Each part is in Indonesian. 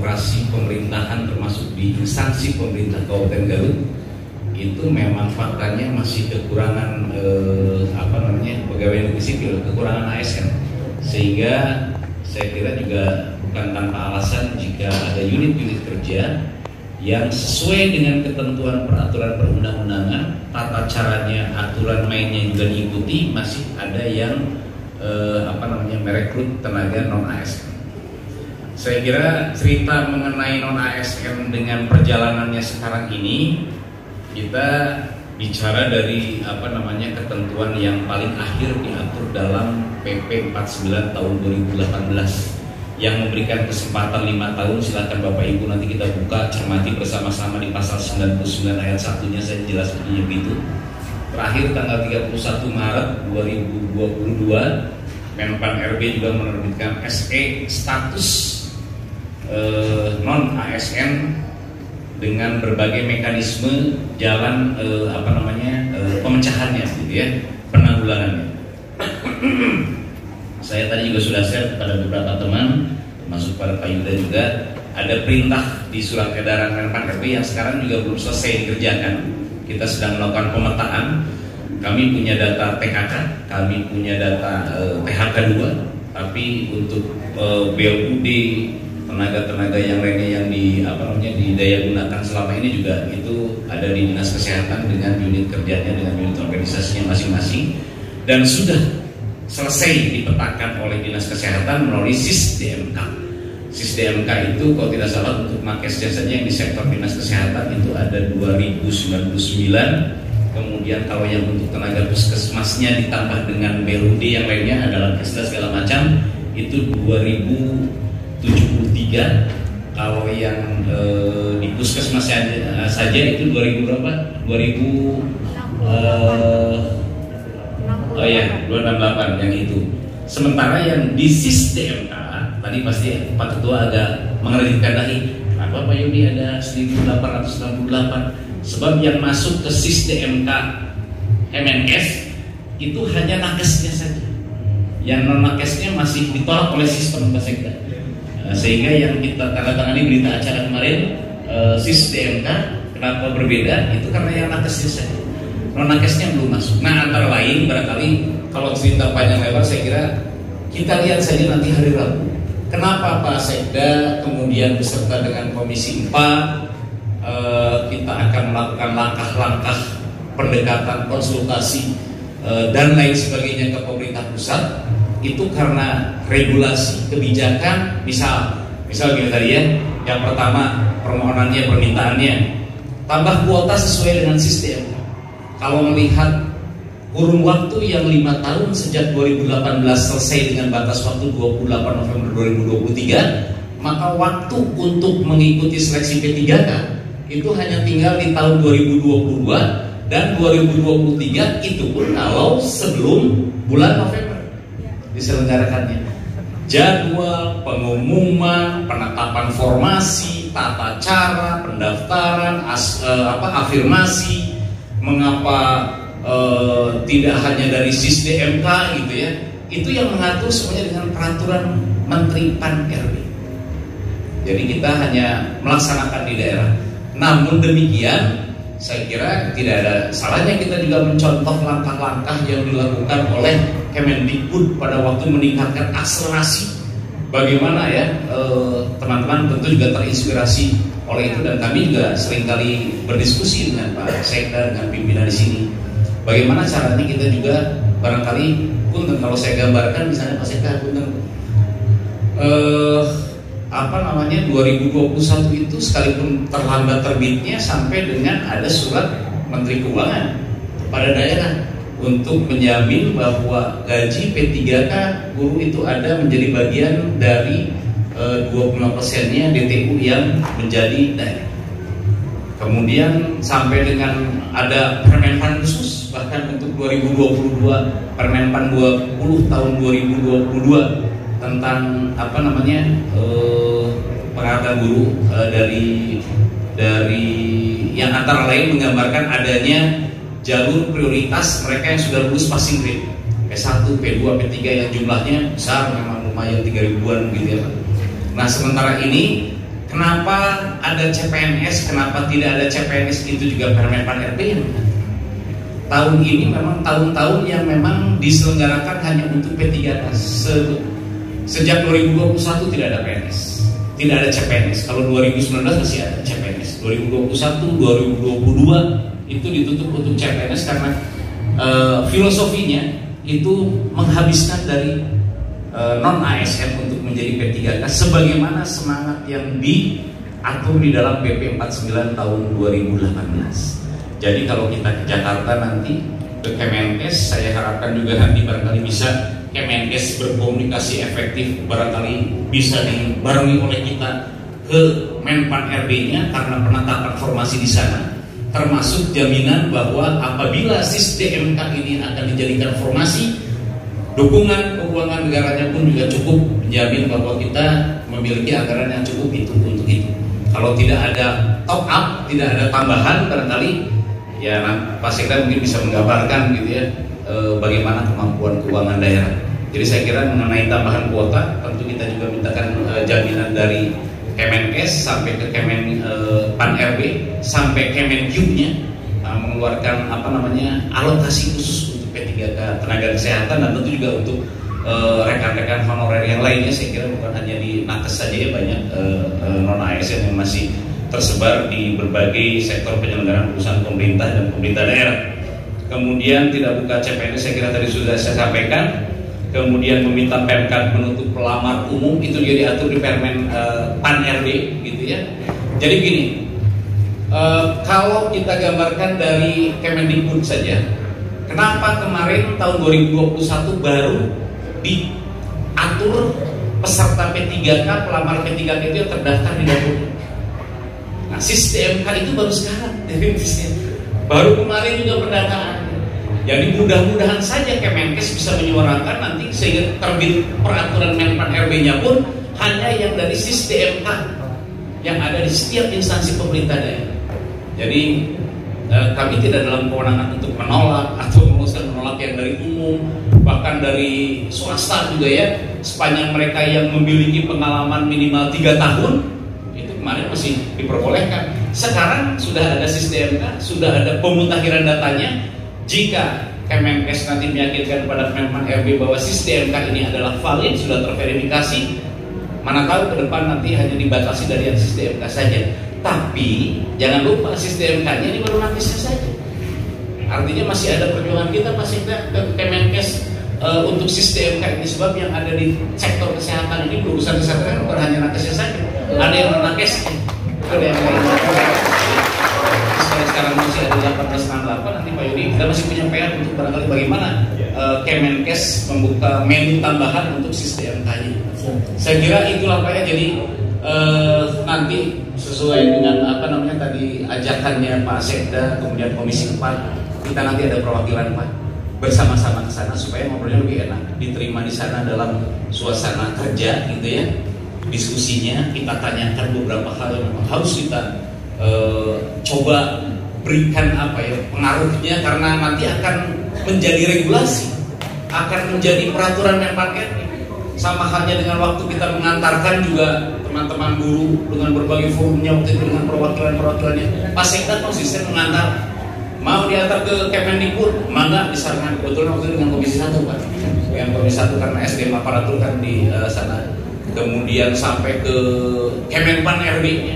birokrasi pemerintahan termasuk di instansi pemerintah Kabupaten Garut itu memang faktanya masih kekurangan pegawai negeri sipil, kekurangan ASN, sehingga saya kira juga bukan tanpa alasan jika ada unit-unit kerja yang sesuai dengan ketentuan peraturan perundang-undangan, tata caranya, aturan mainnya juga diikuti, masih ada yang merekrut tenaga non ASN. Saya kira cerita mengenai non ASN dengan perjalanannya sekarang ini kita bicara dari ketentuan yang paling akhir diatur dalam PP 49 tahun 2018 yang memberikan kesempatan 5 tahun. Silakan Bapak Ibu nanti kita buka cermati bersama-sama di pasal 99 ayat 1-nya, saya jelas bunyinya begitu. Terakhir tanggal 31 Maret 2022 Menpan RB juga menerbitkan SE status non ASN dengan berbagai mekanisme jalan pemecahannya gitu ya, penanggulangannya. Saya tadi juga sudah share kepada beberapa teman, termasuk pada Pak Yuda juga, ada perintah di surat edaran Menpan RB yang sekarang juga belum selesai dikerjakan. Kita sedang melakukan pemetaan. Kami punya data TKK, kami punya data PHK 2, tapi untuk BOD, tenaga-tenaga yang lainnya yang didaya gunakan selama ini juga itu ada di Dinas Kesehatan dengan unit kerjanya, dengan unit organisasinya masing-masing, dan sudah selesai dipetakan oleh Dinas Kesehatan melalui SIS-DMK. SIS-DMK itu kalau tidak salah untuk nakes jasanya yang di sektor Dinas Kesehatan itu ada 2099. Kemudian kalau yang untuk tenaga puskesmasnya ditambah dengan BUD yang lainnya adalah kesda segala macam itu 2073. Kalau yang di puskesmas saja itu 2000 berapa? 268 yang itu. Sementara yang di SIS-DMK tadi pasti Pak Ketua agak mengertikan lagi, kenapa Pak Yudi ada 1868? Sebab yang masuk ke SIS-DMK MNS itu hanya nakesnya saja. Yang non nakesnya masih ditolak oleh sistem Basekda. Sehingga yang kita tanda-tangani berita acara kemarin SIS-DMK kenapa berbeda? Itu karena yang nakesnya saja. Non nakesnya belum masuk. Nah, antara lain barangkali kalau cerita panjang lebar saya kira kita lihat saja nanti hari Rabu. Kenapa Pak Sekda kemudian beserta dengan Komisi 4 kita akan melakukan langkah-langkah pendekatan, konsultasi dan lain sebagainya ke pemerintah pusat itu karena regulasi kebijakan, misal gini tadi ya, yang pertama permohonannya, permintaannya tambah kuota sesuai dengan sistem. Kalau melihat kurun waktu yang 5 tahun sejak 2018 selesai dengan batas waktu 28 November 2023, maka waktu untuk mengikuti seleksi P3K itu hanya tinggal di tahun 2022 dan 2023, itu pun kalau sebelum bulan November diselenggarakannya. Jadwal, pengumuman, penetapan formasi, tata cara, pendaftaran, afirmasi, mengapa tidak hanya dari SIS-DMK gitu ya, itu yang mengatur semuanya dengan peraturan Menteri Pan RB. Jadi kita hanya melaksanakan di daerah. Namun demikian, saya kira tidak ada salahnya kita juga mencontoh langkah-langkah yang dilakukan oleh Kemendikbud pada waktu meningkatkan akselerasi. Bagaimana ya, teman-teman tentu juga terinspirasi oleh itu, dan kami juga seringkali berdiskusi dengan Pak Sekda, dengan pimpinan di sini. Bagaimana caranya kita juga barangkali pun kalau saya gambarkan misalnya Pak Sekda pun 2021 itu sekalipun terlambat terbitnya sampai dengan ada surat Menteri Keuangan pada daerah untuk menjamin bahwa gaji P3K guru itu ada menjadi bagian dari 25%-nya DTU yang menjadi daerah. Kemudian sampai dengan ada Permenpan khusus bahkan untuk 2022, Permenpan 20 tahun 2022 tentang pengangkatan guru dari yang antara lain menggambarkan adanya jalur prioritas mereka yang sudah lulus passing grade P1, P2, P3 yang jumlahnya besar, memang lumayan 3.000-an gitu ya Pak. Nah sementara ini Kenapa ada CPNS, kenapa tidak ada CPNS, itu juga Permen Pan RB yang tahun ini memang tahun-tahun yang memang diselenggarakan hanya untuk P3K. Sejak 2021 tidak ada PNS, tidak ada CPNS. Kalau 2019 masih ada CPNS. 2021, 2022 itu ditutup untuk CPNS karena filosofinya itu menghabiskan dari non ASN untuk menjadi P3K sebagaimana semangat yang diatur di dalam PP 49 tahun 2018. Jadi kalau kita ke Jakarta nanti ke Kemenkes, saya harapkan juga nanti barangkali bisa Kemenkes berkomunikasi efektif, barangkali bisa dibarengi oleh kita ke Menpan RB-nya karena penetapan formasi di sana, termasuk jaminan bahwa apabila SIS-DMK ini akan dijadikan formasi, dukungan keuangan negaranya pun juga cukup menjamin bahwa kita memiliki anggaran yang cukup itu untuk itu. Kalau tidak ada top up, tidak ada tambahan, barangkali ya Pak Sekda mungkin bisa menggambarkan gitu ya bagaimana kemampuan keuangan daerah. Jadi saya kira mengenai tambahan kuota tentu kita juga mintakan jaminan dari Kemenkes sampai ke Pan RB sampai Kemenq-nya mengeluarkan alokasi khusus untuk P3K tenaga kesehatan dan tentu juga untuk rekan-rekan honorer yang lainnya. Saya kira bukan hanya di nakes saja ya, banyak non ASN yang masih tersebar di berbagai sektor penyelenggaraan perusahaan pemerintah dan pemerintah daerah. Kemudian tidak buka CPNS, saya kira tadi sudah saya sampaikan. Kemudian meminta Pemkab menutup pelamar umum, itu juga diatur di Permen Pan RB gitu ya. Jadi gini, kalau kita gambarkan dari Kemendikbud saja, kenapa kemarin tahun 2021 baru diatur peserta P3K, pelamar P3K itu yang terdaftar di dapur. Nah, SIS-DMK itu baru sekarang, baru kemarin juga pendataan. Jadi mudah-mudahan saja Kemenkes bisa menyuarakan nanti sehingga terbit peraturan Menpan RB-nya pun hanya yang dari SIS-DMK yang ada di setiap instansi pemerintah daerah. Jadi kami tidak dalam kewenangan untuk menolak atau menolak yang dari umum, bahkan dari swasta juga ya, sepanjang mereka yang memiliki pengalaman minimal 3 tahun itu kemarin masih diperbolehkan. Sekarang sudah ada SIS-DMK, sudah ada pemutakhiran datanya. Jika Kemenkes nanti meyakinkan kepada Menpan RB bahwa SIS-DMK ini adalah valid, sudah terverifikasi, mana tahu ke depan nanti hanya dibatasi dari yang SIS-DMK saja. Tapi jangan lupa SIS-DMK-nya ini baru nakesnya saja. Artinya masih ada perjuangan kita masih ke Kemenkes untuk SIS-DMK ini, sebab yang ada di sektor kesehatan ini, urusan kesehatan bukan hanya nakesnya saja, ada yang nakes, ada yang lain. Sekarang masih ada 1868, nanti Pak Yudi kita masih punya PR untuk barangkali bagaimana Kemenkes membuka menu tambahan untuk SIS-DMK-nya. Saya kira itulah Pak ya. Jadi nanti sesuai dengan tadi ajakannya Pak Sekda, kemudian Komisi 4, kita nanti ada perwakilan Pak bersama-sama ke sana supaya ngobrolnya lebih enak, diterima di sana dalam suasana kerja gitu ya. Diskusinya kita tanyakan beberapa hal yang memang harus kita coba berikan pengaruhnya, karena nanti akan menjadi regulasi, akan menjadi peraturan Menpan RB. Sama halnya dengan waktu kita mengantarkan juga teman-teman buruh dengan berbagai forumnya waktu itu dengan perwakilan-perwakilannya. Pak Sekda konsisten mengantar, mau diantar ke Kemendikbud, mangga disarankan. Kebetulan waktu itu dengan Komisi 1 Pak, dengan Komisi 1 karena SDM aparatur kan di sana. Kemudian sampai ke Kemenpan RB-nya,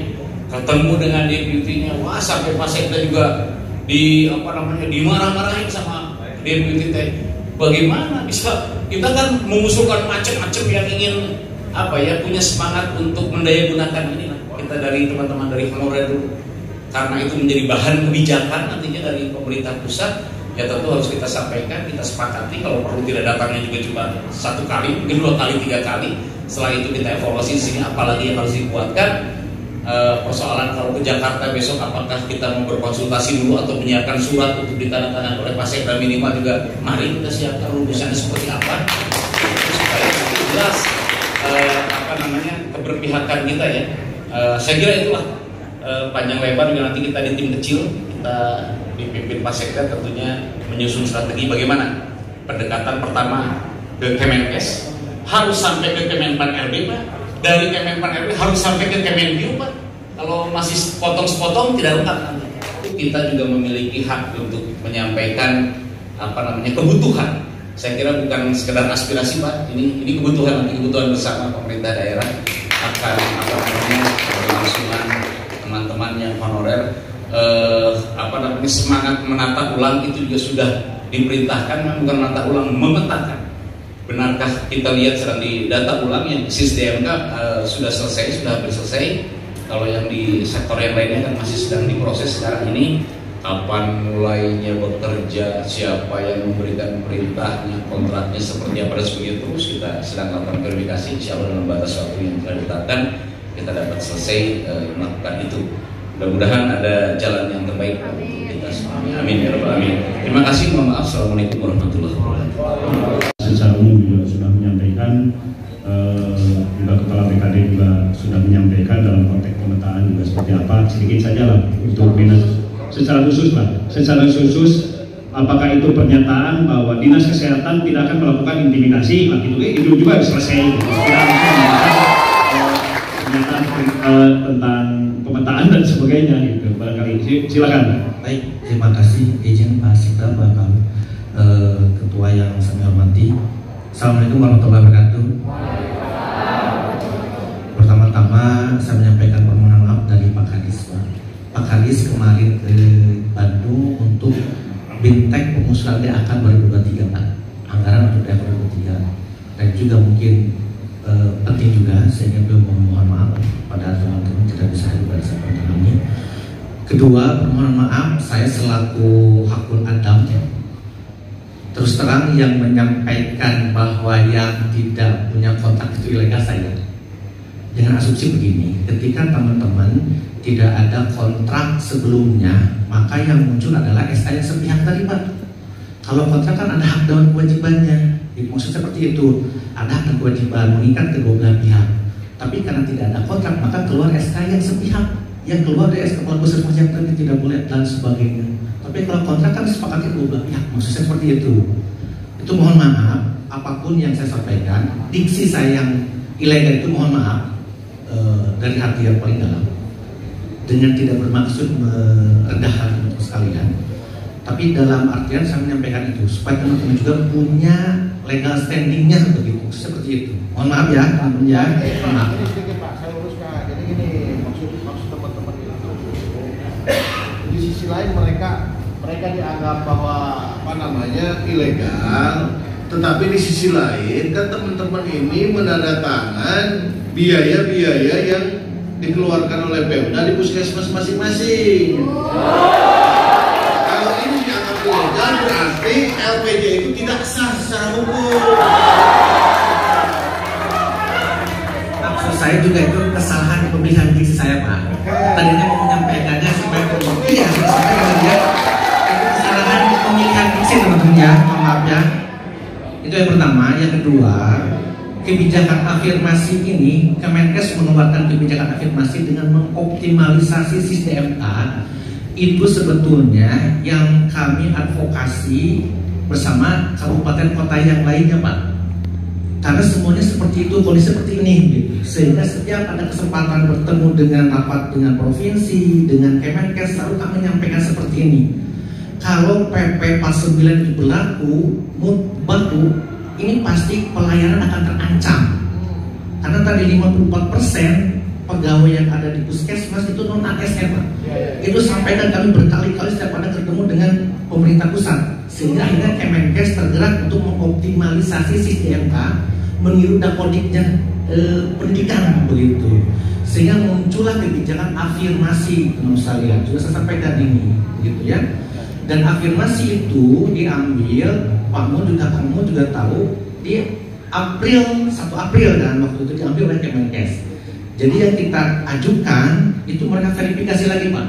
ketemu dengan deputinya, wah sampai Pak Sekda juga dimarah-marahin sama deputi teh. Bagaimana bisa, kita kan mengusulkan macam-macam yang ingin punya semangat untuk mendayagunakan ini. Kita dari teman-teman dari honorer dulu, karena itu menjadi bahan kebijakan nantinya dari pemerintah pusat, ya tentu harus kita sampaikan, kita sepakati. Kalau perlu tidak datangnya juga cuma 1 kali, mungkin 2 kali, 3 kali. Setelah itu kita evaluasi di sini apalagi yang harus dikuatkan. Persoalan kalau ke Jakarta besok, apakah kita mau berkonsultasi dulu atau menyiapkan surat untuk ditandatangani oleh Pak Sekda minimal juga, mari kita siapkan rumusannya seperti apa supaya jelas keberpihakan kita ya. Saya kira itulah panjang lebar juga nanti kita di tim kecil, kita dipimpin Pak Sekda tentunya menyusun strategi bagaimana pendekatan pertama ke Kemenkes, harus sampai ke Kemenpan RB Pak. dari Kemenpan RW harus sampai ke Kemenq, Pak. Kalau masih sepotong-sepotong tidak lengkap nanti. Kita juga memiliki hak untuk menyampaikan kebutuhan. Saya kira bukan sekedar aspirasi, Pak. Ini kebutuhan bersama pemerintah daerah akan kelangsungan teman-teman yang honorer. Semangat menata ulang itu juga sudah diperintahkan, bukan menata ulang, memetakan. Benarkah kita lihat sedang di data ulang yang SISDMK sudah selesai, sudah hampir selesai. Kalau yang di sektor yang lainnya kan masih sedang diproses sekarang ini. Kapan mulainya bekerja, siapa yang memberikan perintahnya, kontraknya seperti apa dan sebagainya, terus kita sedang lakukan verifikasi. Insya Allah dalam batas waktu yang telah ditetapkan kita dapat selesai melakukan itu. Mudah-mudahan ada jalan yang terbaik untuk kita semua. Amin ya rabbal alamin. Terima kasih. Mohon maaf. Assalamualaikum warahmatullahi wabarakatuh. Secara umum juga sudah menyampaikan, juga Kepala BKD juga sudah menyampaikan dalam konteks pemetaan juga seperti apa. Sedikit saja lah untuk dinas. Secara khusus, apakah itu pernyataan bahwa dinas kesehatan tidak akan melakukan intimidasi? Itu juga selesai. Pernyataan tentang pemetaan dan sebagainya gitu. Barangkali silakan. Baik, terima kasih izin Pak Sita, Bapak Ketua yang saya hormati. Assalamualaikum warahmatullahi wabarakatuh. Pertama-tama saya menyampaikan permohonan maaf dari Pak Kadis. Pak Kadis kemarin ke Bandung untuk bintek pengusulan DAK 2023, Pak. Anggaran untuk DAK 2023. Dan juga mungkin penting juga sehingga beliau memohon maaf pada teman-teman tidak bisa hadir pada kesempatan ini. Kedua, permohonan maaf saya selaku hakul adam terus terang yang menyampaikan bahwa yang tidak punya kontak itu ilegal saya. Dengan asumsi begini, ketika teman-teman tidak ada kontrak sebelumnya, maka yang muncul adalah SK yang sepihak tadi, Pak. Kalau kontrak kan ada hak dan kewajibannya. Maksud seperti itu, ada hak dan kewajiban mengikat kedua belah pihak. Tapi karena tidak ada kontrak, maka keluar SK yang sepihak. Yang keluar dari SK Kepala Pusat Pajak tidak boleh dan sebagainya. Tapi kalau kontrak kan sepakati kedua belah pihak. Maksudnya seperti itu. Itu mohon maaf, apapun yang saya sampaikan, diksi saya yang ilegal itu mohon maaf dari hati yang paling dalam. Dengan tidak bermaksud merendahkan teman-teman sekalian, tapi dalam artian saya menyampaikan itu supaya teman-teman juga punya legal standingnya begitu, seperti itu. Mohon maaf ya, teman-teman ya. Maaf. Sedikit Pak, saya uruskan. Jadi gini, maksud teman-teman itu. Di sisi lain mereka dianggap bahwa ilegal, tetapi di sisi lain kan teman-teman ini menandatangan biaya-biaya yang dikeluarkan oleh Pemda di puskesmas masing-masing. Kalau ini dianggap ilegal berarti LPJ itu tidak sah secara hukum. Maksud saya juga itu kesalahan pemilihan diksi saya, Pak. Tadinya mau menyampaikannya supaya iya, saya dia itu kesalahan pemilihan diksi teman-teman ya, maaf ya. Itu yang pertama. Yang kedua, kebijakan afirmasi ini, Kemenkes mengeluarkan kebijakan afirmasi dengan mengoptimalisasi SISDMK. Itu sebetulnya yang kami advokasi bersama kabupaten kota yang lainnya, Pak. Karena semuanya seperti itu, kondisi seperti ini gitu. Sehingga setiap ada kesempatan bertemu dengan rapat dengan provinsi, dengan Kemenkes, selalu kami menyampaikan seperti ini. Kalau PP 49 itu berlaku, baru ini pasti pelayanan akan terancam. Karena tadi 54% pegawai yang ada di puskesmas itu non ASN, Pak. Itu sampaikan kami berkali-kali setiap ada ketemu dengan pemerintah pusat. Sehingga akhirnya Kemenkes tergerak untuk mengoptimalisasi SISDMK, meniru dakodiknya pendidikan begitu. Sehingga muncullah kebijakan afirmasi, teman sekalian. Juga saya sampaikan ini, begitu ya. Dan afirmasi itu diambil, Pak Mo juga kamu juga tahu, di April 1 April kan waktu itu diambil oleh Kemenkes. Jadi yang kita ajukan itu mereka verifikasi lagi, Pak.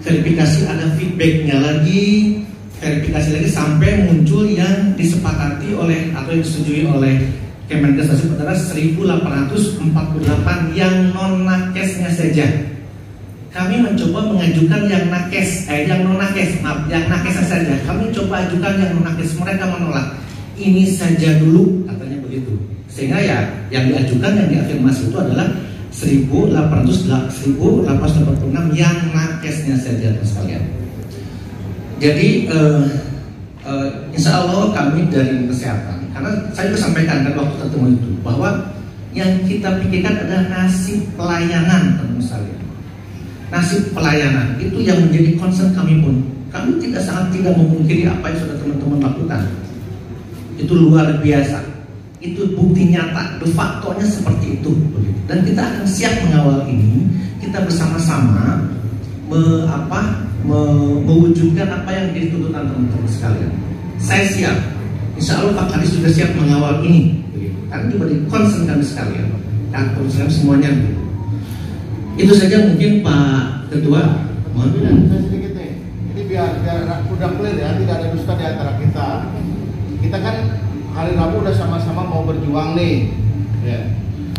Verifikasi ada feedbacknya lagi, verifikasi lagi sampai muncul yang disepakati oleh atau yang disetujui oleh Kemenkes adalah 1848 yang non nakesnya saja. Kami mencoba mengajukan yang nakes, yang non nakes, maaf, yang nakes saja. Kami coba ajukan yang non nakes, mereka menolak. Ini saja dulu, katanya begitu. Sehingga ya yang diajukan, yang diafirmasi itu adalah 1.886 yang nakesnya saja sekalian. Jadi insya Allah kami dari kesehatan, karena saya juga sampaikan kan waktu ketemu itu bahwa yang kita pikirkan adalah nasib pelayanan, teman sekalian. Nasib pelayanan itu yang menjadi concern kami pun. Kami sangat tidak memungkiri apa yang sudah teman-teman lakukan. Itu luar biasa. Itu bukti nyata, de facto-nya seperti itu. Dan kita akan siap mengawal ini. Kita bersama-sama mewujudkan apa yang menjadi tuntutan teman-teman sekalian. Saya siap. Insya Allah Pak Kadis juga siap mengawal ini. Karena itu menjadi concern kami sekalian. Dan concern semuanya. Itu saja mungkin Pak Ketua. Mohon. Saya sedikit nih. Ini biar udah clear ya, tidak ada dusta di antara kita. Kita kan hari Rabu udah sama-sama mau berjuang nih. Ya.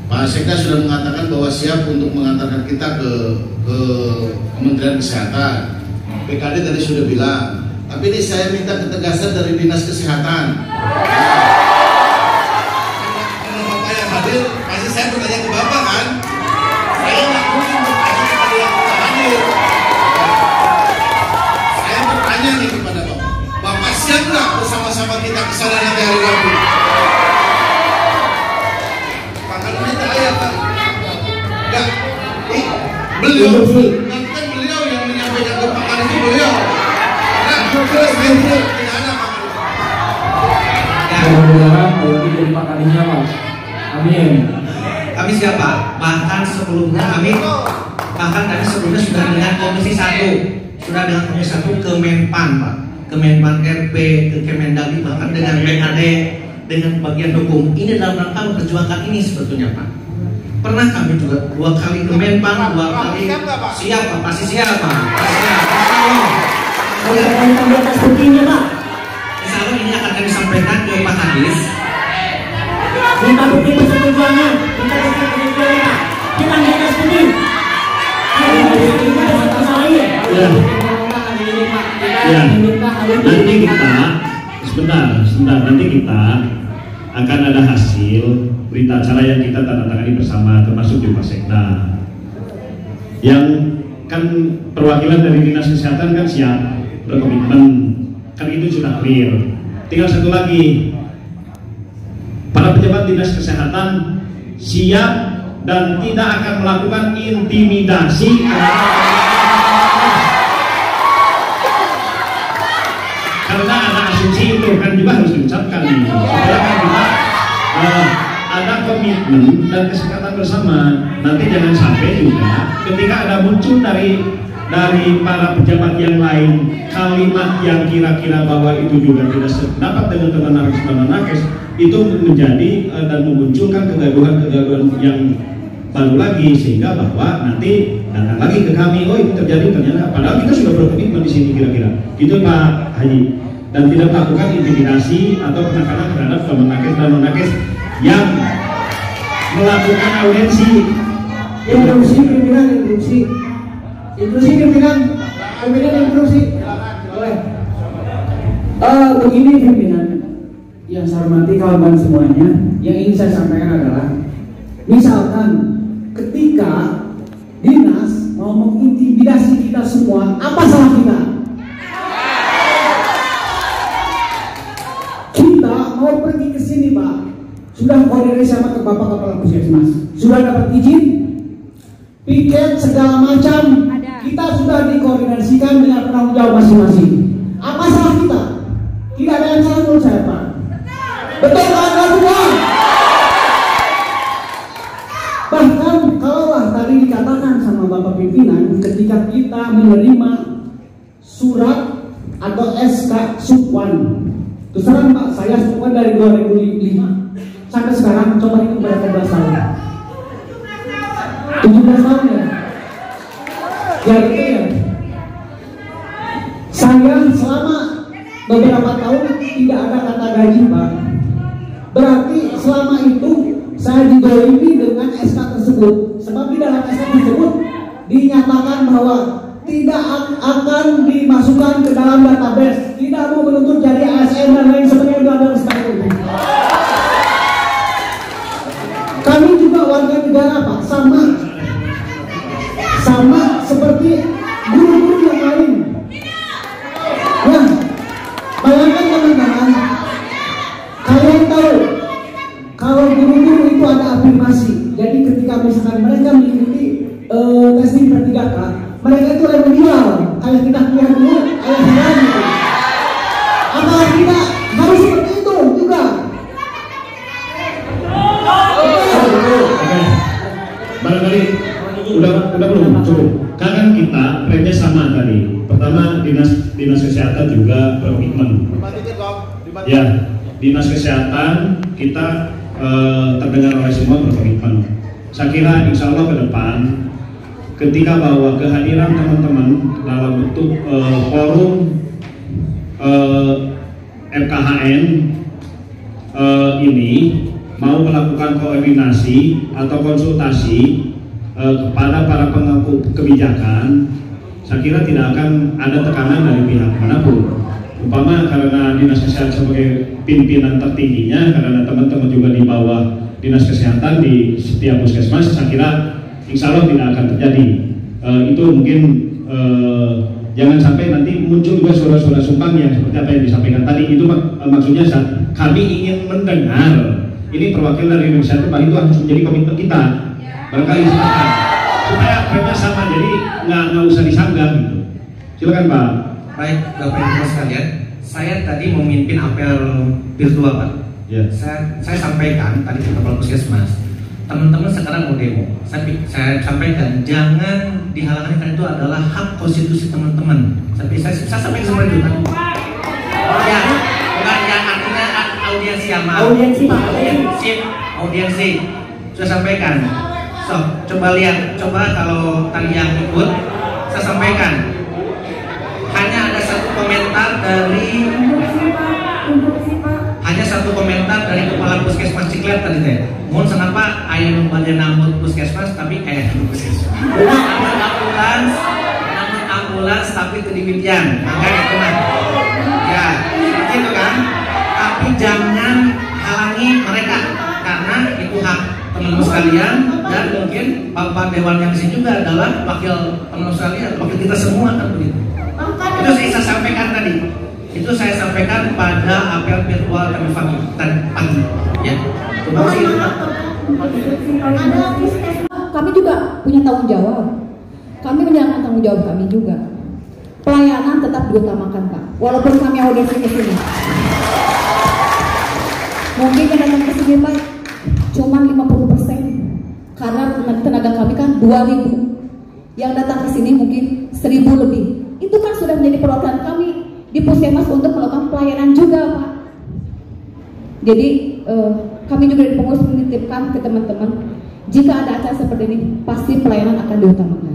Pak Sekda sudah mengatakan bahwa siap untuk mengantarkan kita ke Kementerian Kesehatan. PKD tadi sudah bilang. Tapi ini saya minta ketegasan dari Dinas Kesehatan. Karena Bapak yang hadir, pasti saya bertanya ke Bapak kan. Saya nggak mungkin bertanya kepada yang tidak hadir. Saya bertanya nih kepada Bapak. Bapak siap nggak bersama-sama kita ke sana nanti hari Rabu? Beliau, nanti kan beliau yang menyampaikan ke Pak Kadis itu beliau. Karena saya tidak ada Pak Kadis. Mudah-mudahan kalau itu jadi Pak Kadisnya Mas. Amin. Kami siapa? Bahkan sebelumnya kami sebelumnya sudah dengan Komisi 1, sudah dengan Komisi 1 ke Menpan Pak, ke Menpan RP, ke Kemendagri, bahkan dengan BKD, dengan bagian hukum. Ini dalam rangka memperjuangkan ini sebetulnya Pak. Pernah kami juga 2 kali ke Menpan, 2 kali siap Pak, pasti siap Pak. Insya Allah ini akan kami sampaikan ke Pak Kadis. Minta bukti persetujuannya, minta bukti persetujuannya Pak. Kita minta bukti. Ya, nanti kita sebentar, nanti kita akan ada hasil berita acara yang kita tanda tangani bersama, termasuk di Pak Sekda. Yang kan perwakilan dari Dinas Kesehatan kan siap berkomitmen, kan itu sudah clear. Tinggal satu lagi, para pejabat Dinas Kesehatan siap dan tidak akan melakukan intimidasi karena ada asumsi itu kan juga harus diucapkan nih. Supaya kan kita ada komitmen dan kesepakatan bersama. Nanti jangan sampai juga ketika ada muncul dari para pejabat yang lain kalimat yang kira-kira bahwa itu juga tidak sependapat dengan teman nakes, itu menjadi dan memunculkan kegaduhan yang baru lagi, sehingga bahwa nanti datang lagi ke kami, oh itu terjadi ternyata, padahal kita sudah berkomitmen di sini kira-kira, gitu Pak Haji, dan tidak melakukan intimidasi atau penekanan terhadap teman nakes dan non nakes yang melakukan audiensi. Interupsi pimpinan, interupsi pimpinan interupsi. Boleh. Begini pimpinan, yang saya hormati kawan-kawan semuanya, yang ingin saya sampaikan adalah, misalkan ketika dinas mau mengintimidasi kita semua, apa salah kita? Kita mau pergi ke sini Pak, sudah koordinasi sama ke Bapak Kepala Puskesmas, sudah dapat izin, piket segala macam, kita sudah dikoordinasikan dengan penanggung jawab masing-masing. Apa salah kita? Tidak ada yang salah menurut saya Pak. Betul kan Bapak? Bahkan kalaulah tadi dikatakan sama Bapak pimpinan, ketika kita menerima surat atau SK Subwan, terus terang Pak, saya Subwan dari 2005 sampai sekarang, coba itu berapa belas tahun? 17 tahun ya? Ya gitu ya. Saya selama beberapa tahun tidak ada kata gaji Pak. Berarti selama itu saya didolimi dengan SK tersebut. Sebab di dalam SK tersebut dinyatakan bahwa tidak akan dimasukkan ke dalam database, tidak mau menuntut jadi ASN dan lain sebagainya, ada sebagainya. afirmasi. Jadi ketika misalkan mereka mengikuti testing per 3K, mereka itu remedial. Ayah kita kuliah dulu, ayah kita gitu. Apakah kita harus seperti itu juga? Oke. Barangkali udah belum cukup. Kan kita remnya sama tadi. Pertama dinas kesehatan juga berkomitmen. Ya, dinas kesehatan kita terdengar oleh semua berkomitmen. Saya kira insya Allah ke depan ketika bahwa kehadiran teman-teman dalam bentuk forum FKHN ini mau melakukan koordinasi atau konsultasi kepada para pemangku kebijakan, saya kira tidak akan ada tekanan dari pihak manapun. Umpama karena dinas kesehatan sebagai pimpinan tertingginya, karena teman-teman juga di bawah dinas kesehatan di setiap puskesmas, saya kira insya Allah tidak akan terjadi. Itu mungkin jangan sampai nanti muncul juga suara-suara sumpang yang seperti apa yang disampaikan tadi. Itu maksudnya kami ingin mendengar. Ini perwakilan dari Indonesia itu, itu harus menjadi komitmen kita. Barangkali silakan supaya frame-nya sama, jadi nggak usah disanggah gitu. Silakan Pak. Baik, Bapak Ibu sekalian, saya tadi memimpin apel virtual Pak. Ya. Saya sampaikan tadi ke Kepala Puskesmas, teman-teman sekarang mau demo. Saya sampaikan jangan dihalangi karena itu adalah hak konstitusi teman-teman. Tapi saya sampaikan seperti itu. Ya, bukan yang artinya audiensi yang mau. Audiensi. Saya sampaikan. So, coba lihat, kalau tadi yang ikut, saya sampaikan. Hanya ada satu komentar dari Kepala Puskesmas Ciklet tadi teh. Mohon kenapa ayah membantu namun puskesmas tapi puskesmas. Namun ambulans tapi kedimikian. Makanya itu mah. Ya, seperti itu kan. Tapi jangan halangi mereka karena itu hak teman-teman sekalian, dan mungkin Bapak Dewan yang di sini juga adalah wakil teman-teman sekalian, wakil kita semua kan begitu. Itu saya sampaikan tadi. Itu saya sampaikan pada apel virtual kami pagi. Ya. Terima kasih. Kami juga punya tanggung jawab. Kami menjalankan tanggung jawab kami juga. Pelayanan tetap diutamakan Pak. Walaupun kami audiensi ke sini. Mungkin yang datang ke sini Pak cuma 50%. Karena tenaga kami kan 2.000. Yang datang ke sini mungkin 1.000 lebih. Itu kan sudah menjadi perwakilan kami di puskesmas untuk melakukan pelayanan juga Pak. Jadi kami juga di pengurus menitipkan ke teman-teman, jika ada acara seperti ini pasti pelayanan akan diutamakan.